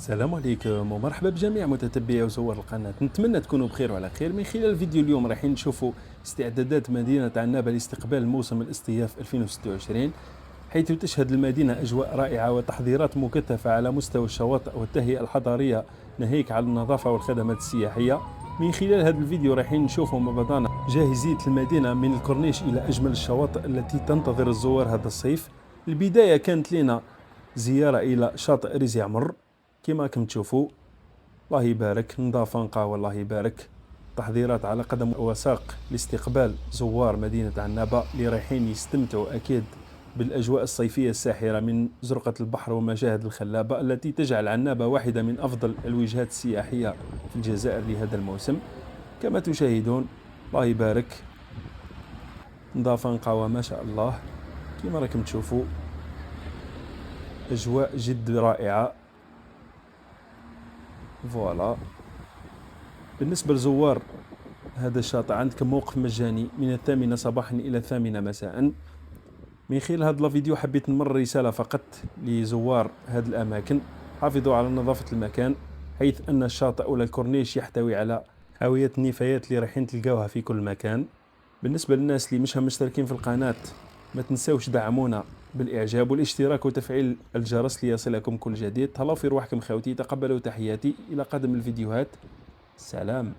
السلام عليكم ومرحبا بجميع متتبعي وزوار القناة. نتمنى تكونوا بخير وعلى خير. من خلال الفيديو اليوم راح نشوفوا استعدادات مدينة عنابة لاستقبال موسم الاصطياف 2026، حيث تشهد المدينة أجواء رائعة وتحضيرات مكثفة على مستوى الشواطئ والتهيئة الحضارية، ناهيك على النظافة والخدمات السياحية. من خلال هذا الفيديو راح نشوفوا مع بعضنا جاهزية المدينة من الكورنيش إلى أجمل الشواطئ التي تنتظر الزوار هذا الصيف. البداية كانت لنا زيارة إلى شاطئ ريزي عمر كما راكم تشوفوا، الله يبارك، نظافة نقاوة الله يبارك، تحضيرات على قدم وساق لاستقبال زوار مدينة عنابة اللي رايحين يستمتعوا أكيد بالأجواء الصيفية الساحرة من زرقة البحر ومشاهد الخلابة التي تجعل عنابة واحدة من أفضل الوجهات السياحية في الجزائر لهذا الموسم. كما تشاهدون الله يبارك، نظافة نقاوة ما شاء الله، كما راكم تشوفوا أجواء جد رائعة. فوالا، بالنسبة لزوار هذا الشاطئ عندكم موقف مجاني من 8 صباحا إلى 8 مساء. من خلال هذا الفيديو حبيت نمر رسالة فقط لزوار هذه الأماكن: حافظوا على نظافة المكان، حيث أن الشاطئ ولا الكورنيش يحتوي على هاوية النفايات اللي رايحين تلقاوها في كل مكان. بالنسبة للناس اللي مش مشتركين في القناة، ما تنسوش دعمونا بالإعجاب والاشتراك وتفعيل الجرس ليصلكم كل جديد. تهلاو في رواحكم خوتي، تقبلوا تحياتي، إلى قادم الفيديوهات، سلام.